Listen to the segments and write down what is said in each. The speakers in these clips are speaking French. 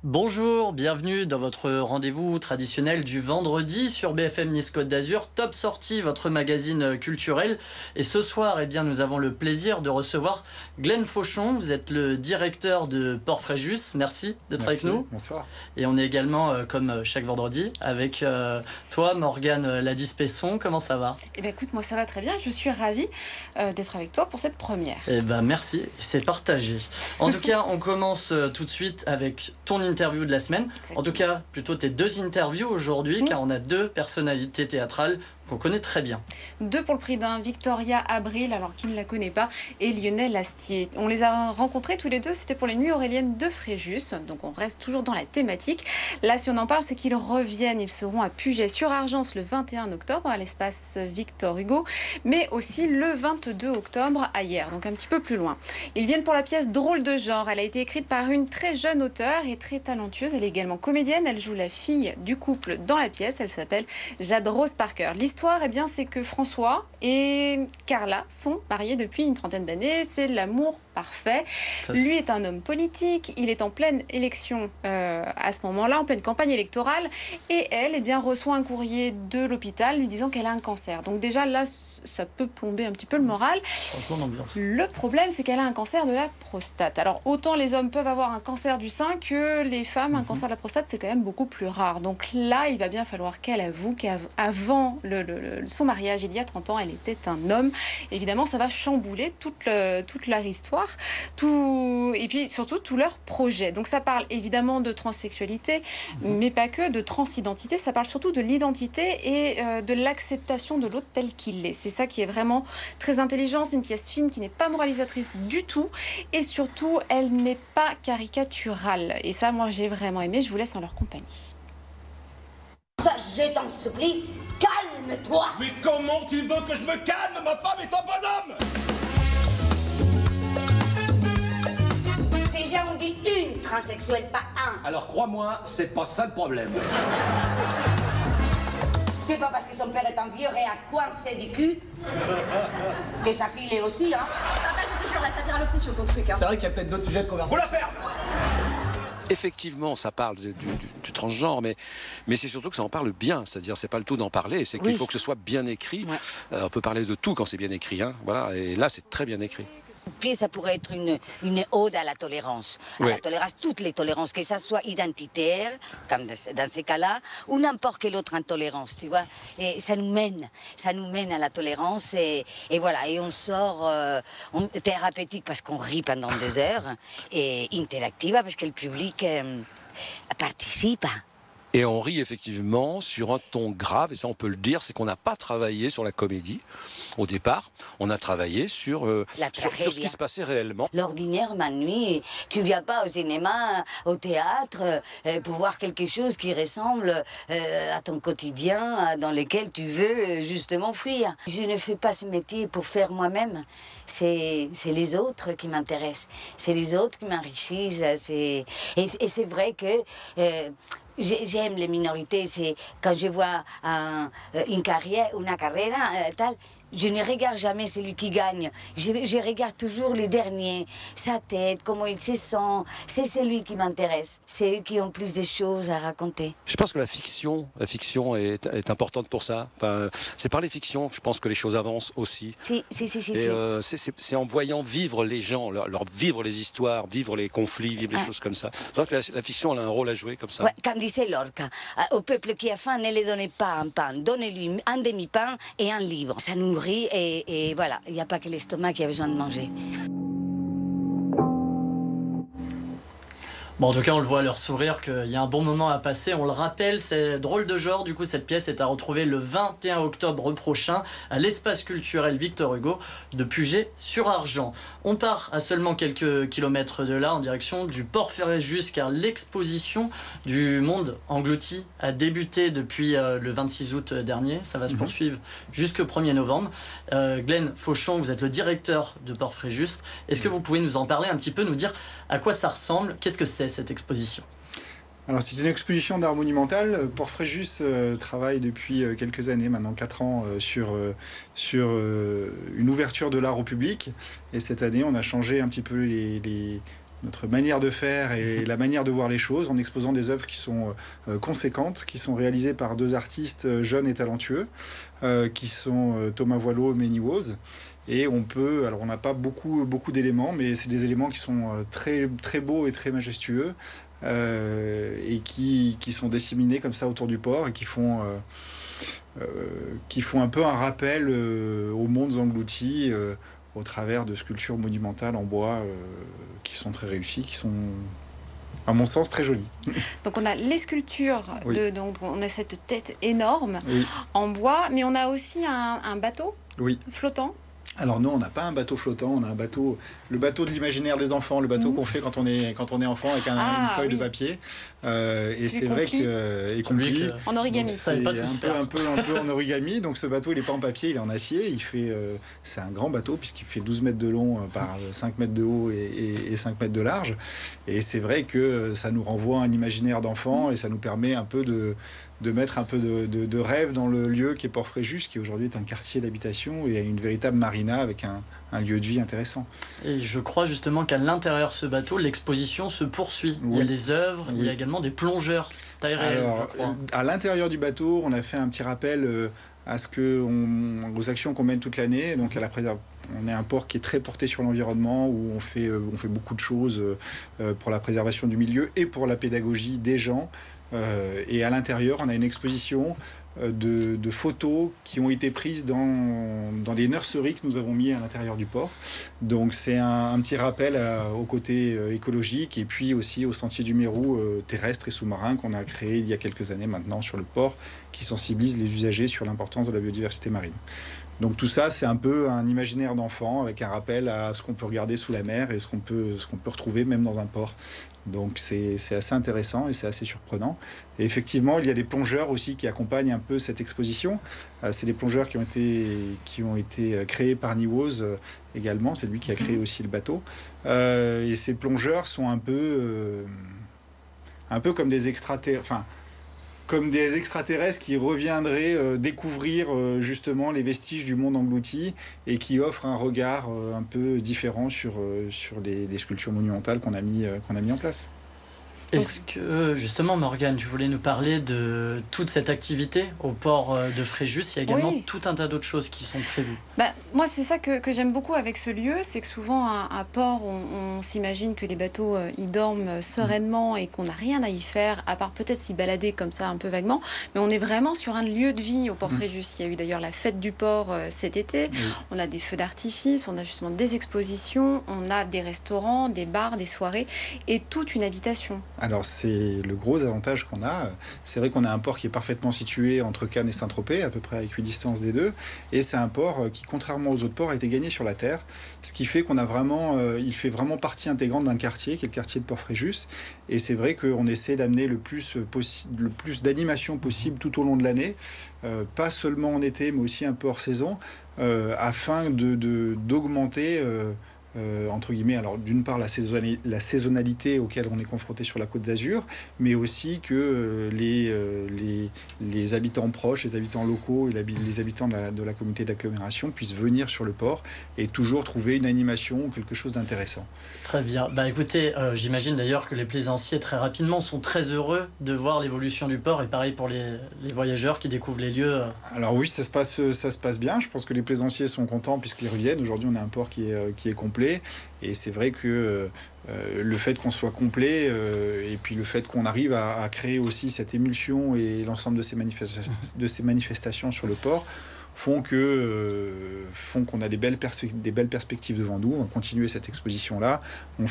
Bonjour, bienvenue dans votre rendez-vous traditionnel du vendredi sur BFM Nice Côte d'Azur, Top Sortie, votre magazine culturel. Et ce soir, nous avons le plaisir de recevoir Glenn Fauchon. Vous êtes le directeur de Port Fréjus. Merci d'être avec nous. Bonsoir. Et on est également, comme chaque vendredi, avec toi, Morgane Ladis-Pesson. Comment ça va? Écoute, moi ça va très bien. Je suis ravie d'être avec toi pour cette première. Merci, c'est partagé. En tout cas, on commence tout de suite avec ton interview de la semaine. Exactement. En tout cas, plutôt tes deux interviews aujourd'hui, car on a deux personnalités théâtrales qu'on connaît très bien. Deux pour le prix d'un, Victoria Abril, alors qui ne la connaît pas, et Lionel Astier. On les a rencontrés tous les deux, c'était pour les Nuits Auréliennes de Fréjus, donc on reste toujours dans la thématique. Là, si on en parle, c'est qu'ils reviennent, ils seront à Puget-sur-Argence le 21 octobre, à l'espace Victor Hugo, mais aussi le 22 octobre à Hyères, donc un petit peu plus loin. Ils viennent pour la pièce Drôle de genre. Elle a été écrite par une très jeune auteure et très talentueuse. Elle est également comédienne, elle joue la fille du couple dans la pièce, elle s'appelle Jade Rose Parker. L'histoire, c'est que François et Carla sont mariés depuis une trentaine d'années. C'est l'amour parfait. Lui est un homme politique. Il est en pleine élection à ce moment-là, en pleine campagne électorale. Et elle, reçoit un courrier de l'hôpital lui disant qu'elle a un cancer. Donc déjà, là, ça peut plomber un petit peu le moral. Le problème, c'est qu'elle a un cancer de la prostate. Alors, autant les hommes peuvent avoir un cancer du sein que les femmes, un cancer de la prostate, c'est quand même beaucoup plus rare. Donc là, il va bien falloir qu'elle avoue qu'avant son mariage, il y a 30 ans, elle était un homme. Évidemment, ça va chambouler toute leur histoire, et puis surtout tout leur projet. Donc ça parle évidemment de transsexualité, mais pas que, de transidentité. Ça parle surtout de l'identité et de l'acceptation de l'autre tel qu'il est. C'est ça qui est vraiment très intelligent. C'est une pièce fine qui n'est pas moralisatrice du tout, et surtout, elle n'est pas caricaturale. Et ça, moi, j'ai vraiment aimé. Je vous laisse en leur compagnie. Je t'en supplie, calme-toi. Mais comment tu veux que je me calme? Ma femme est un bonhomme. Déjà, on dit une transsexuelle, pas un. Alors crois-moi, c'est pas ça le problème. C'est pas parce que son père est un vieux réa coincé du cul que sa fille l'est aussi, hein. Ah bah je te jure, là ça devient l'obsession ton truc, hein. C'est vrai qu'il y a peut-être d'autres sujets de Faut conversation. la faire. Effectivement, ça parle du transgenre, mais c'est surtout que ça en parle bien. C'est-à-dire, c'est pas le tout d'en parler, c'est qu'il faut que ce soit bien écrit. Ouais. On peut parler de tout quand c'est bien écrit, hein. Voilà. Et là, c'est très bien écrit. Puis ça pourrait être une ode à la tolérance. À la tolérance, toutes les tolérances, que ça soit identitaire, comme dans ces cas-là, ou n'importe quelle autre intolérance, tu vois. Et ça nous mène à la tolérance, et voilà. Et on sort thérapeutique parce qu'on rit pendant 2 heures, et interactive parce que le public participe. Et on rit effectivement sur un ton grave, et ça on peut le dire, c'est qu'on n'a pas travaillé sur la comédie au départ, on a travaillé sur ce qui se passait réellement. L'ordinaire m'ennuie. Tu ne viens pas au cinéma, au théâtre, pour voir quelque chose qui ressemble à ton quotidien, dans lequel tu veux justement fuir. Je ne fais pas ce métier pour faire moi-même. C'est les autres qui m'intéressent. C'est les autres qui m'enrichissent. Et c'est vrai que... j'aime les minorités. C'est quand je vois une carrière tal, je ne regarde jamais celui qui gagne. Je regarde toujours les derniers, sa tête, comment il se sent. C'est celui qui m'intéresse. C'est eux qui ont plus de choses à raconter. Je pense que la fiction est importante pour ça. Enfin, c'est par les fictions, je pense que les choses avancent aussi. Si. C'est en voyant vivre les gens, leur vivre les histoires, vivre les conflits, vivre les choses comme ça. Je crois que la fiction, elle a un rôle à jouer comme ça. Ouais, comme disait Lorca, au peuple qui a faim, ne les donnez pas un pain, donnez-lui un demi-pain et un livre. Ça nourrit et voilà, il n'y a pas que l'estomac qui a besoin de manger. Bon, en tout cas, on le voit à leur sourire qu'il y a un bon moment à passer. On le rappelle, c'est Drôle de genre. Du coup, cette pièce est à retrouver le 21 octobre prochain à l'espace culturel Victor Hugo de Puget-sur-Argent. On part à seulement quelques kilomètres de là en direction du Port Fréjus, car l'exposition du monde englouti a débuté depuis le 26 août dernier. Ça va se poursuivre jusqu'au 1er novembre. Glenn Fauchon, vous êtes le directeur de Port Fréjus. Est-ce que vous pouvez nous en parler un petit peu, nous dire à quoi ça ressemble? Qu'est-ce que c'est cette exposition? Alors c'est une exposition d'art monumental. Port Fréjus travaille depuis quelques années, maintenant 4 ans, sur une ouverture de l'art au public. Et cette année, on a changé un petit peu notre manière de faire et la manière de voir les choses en exposant des œuvres qui sont conséquentes, qui sont réalisées par 2 artistes jeunes et talentueux, qui sont Thomas Voileau et Many Woz. Et on n'a pas beaucoup d'éléments, mais c'est des éléments qui sont très, très beaux et très majestueux et qui sont disséminés comme ça autour du port et qui font un peu un rappel aux mondes engloutis au travers de sculptures monumentales en bois qui sont très réussies, qui sont, à mon sens, très jolies. Donc on a les sculptures, oui. donc on a cette tête énorme oui. en bois, mais on a aussi un bateau oui. flottant. Alors non, on n'a pas un bateau flottant, on a le bateau de l'imaginaire des enfants, le bateau qu'on fait quand on est enfant avec une feuille de papier. Et c'est vrai que compli en origami. C'est un peu en origami. Donc ce bateau, il n'est pas en papier, il est en acier. C'est un grand bateau puisqu'il fait 12 mètres de long par 5 mètres de haut et 5 mètres de large. Et c'est vrai que ça nous renvoie à un imaginaire d'enfant et ça nous permet un peu de mettre un peu de rêve dans le lieu qui est Port-Fréjus, qui aujourd'hui est un quartier d'habitation et une véritable marina avec un lieu de vie intéressant. Et je crois justement qu'à l'intérieur de ce bateau, l'exposition se pourrit. Oui. Il y a des œuvres, il y a également des plongeurs taille réelle. Alors, à l'intérieur du bateau, on a fait un petit rappel aux actions qu'on mène toute l'année. Donc on est un port qui est très porté sur l'environnement, où on fait beaucoup de choses pour la préservation du milieu et pour la pédagogie des gens. Et à l'intérieur, on a une exposition de photos qui ont été prises dans des nurseries que nous avons mis à l'intérieur du port. Donc c'est un petit rappel au côté écologique et puis aussi au sentier du Mérou terrestre et sous-marin qu'on a créé il y a quelques années maintenant sur le port, qui sensibilise les usagers sur l'importance de la biodiversité marine. Donc tout ça, c'est un peu un imaginaire d'enfant avec un rappel à ce qu'on peut regarder sous la mer et ce qu'on peut retrouver même dans un port. Donc c'est assez intéressant et c'est assez surprenant. Et effectivement, il y a des plongeurs aussi qui accompagnent un peu cette exposition. C'est des plongeurs qui ont été créés par Niwoz également. C'est lui qui a créé aussi le bateau. Et ces plongeurs sont un peu comme des extraterrestres qui reviendraient découvrir justement les vestiges du monde englouti et qui offrent un regard un peu différent sur les sculptures monumentales qu'on a mis en place. Est-ce que, justement, Morgane, tu voulais nous parler de toute cette activité au port de Fréjus? Il y a également tout un tas d'autres choses qui sont prévues. Moi, c'est ça que j'aime beaucoup avec ce lieu, c'est que souvent, à port, on s'imagine que les bateaux y dorment sereinement et qu'on n'a rien à y faire, à part peut-être s'y balader comme ça, un peu vaguement. Mais on est vraiment sur un lieu de vie au port Fréjus. Il y a eu d'ailleurs la fête du port cet été. On a des feux d'artifice, on a justement des expositions, on a des restaurants, des bars, des soirées et toute une habitation. Alors c'est le gros avantage qu'on a. C'est vrai qu'on a un port qui est parfaitement situé entre Cannes et Saint-Tropez, à peu près à équidistance des deux. Et c'est un port qui, contrairement aux autres ports, a été gagné sur la terre. Ce qui fait qu'on a il fait vraiment partie intégrante d'un quartier, qui est le quartier de Port-Fréjus. Et c'est vrai qu'on essaie d'amener le plus d'animation possible tout au long de l'année, pas seulement en été, mais aussi un peu hors saison, afin d'augmenter... entre guillemets, alors d'une part la saisonnalité auquel on est confronté sur la Côte d'Azur, mais aussi que les habitants proches, les habitants locaux et les habitants de la communauté d'agglomération puissent venir sur le port et toujours trouver une animation ou quelque chose d'intéressant. Très bien. Écoutez, j'imagine d'ailleurs que les plaisanciers très rapidement sont très heureux de voir l'évolution du port et pareil pour les voyageurs qui découvrent les lieux. Alors oui, ça se passe bien. Je pense que les plaisanciers sont contents puisqu'ils reviennent. Aujourd'hui, on a un port qui est complet. Et c'est vrai que le fait qu'on soit complet et puis le fait qu'on arrive à créer aussi cette émulsion et l'ensemble de ces manifestations sur le port font qu'on a des belles perspectives devant nous. On va continuer cette exposition-là. On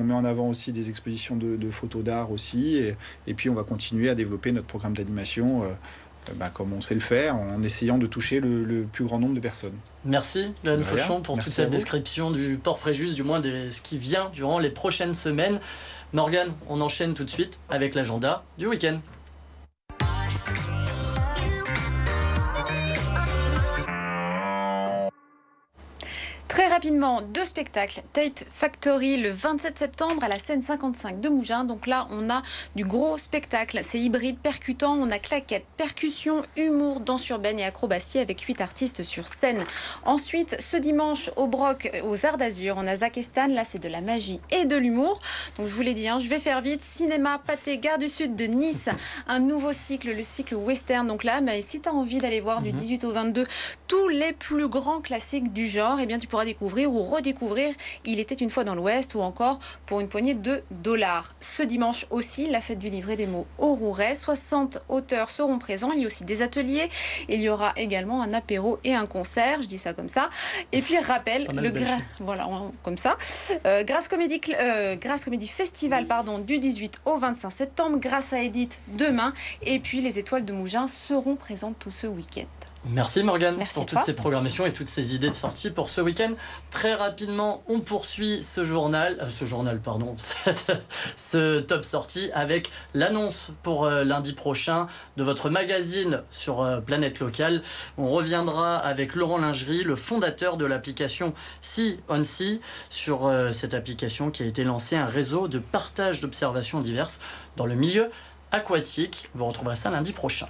met en avant aussi des expositions de photos d'art aussi. Et puis on va continuer à développer notre programme d'animation comme on sait le faire, en essayant de toucher le plus grand nombre de personnes. Merci, Lohan Fauchon, pour toute cette description du port Fréjus, du moins de ce qui vient durant les prochaines semaines. Morgane, on enchaîne tout de suite avec l'agenda du week-end. Très rapidement, 2 spectacles. Tape Factory le 27 septembre à la scène 55 de Mougins. Donc là, on a du gros spectacle. C'est hybride, percutant. On a claquettes, percussions, humour, danse urbaine et acrobatie avec 8 artistes sur scène. Ensuite, ce dimanche au Broc, aux Arts d'Azur, on a Zach et Stan. Là, c'est de la magie et de l'humour. Donc je vous l'ai dit, je vais faire vite. Cinéma, Pâté, Gare du Sud de Nice. Un nouveau cycle, le cycle western. Donc là, si tu as envie d'aller voir du 18 au 22 tous les plus grands classiques du genre, eh bien tu pourras découvrir ou redécouvrir Il était une fois dans l'Ouest ou encore Pour une poignée de dollars. Ce dimanche aussi, la fête du livret des mots au Rouret. 60 auteurs seront présents. Il y a aussi des ateliers. Il y aura également un apéro et un concert. Je dis ça comme ça. Et puis rappel, le Grasse, voilà, comme ça. Grasse Comédie Festival, du 18 au 25 septembre. Grâce à Edith demain. Et puis les Étoiles de Mougins seront présentes tout ce week-end. Merci Morgane pour toutes toi. ces programmations et toutes ces idées de sortie pour ce week-end. Très rapidement, on poursuit ce top sortie avec l'annonce pour lundi prochain de votre magazine sur Planète Locale. On reviendra avec Laurent Lingerie, le fondateur de l'application Sea on Sea. Sur cette application qui a été lancée, un réseau de partage d'observations diverses dans le milieu aquatique. Vous retrouverez ça lundi prochain.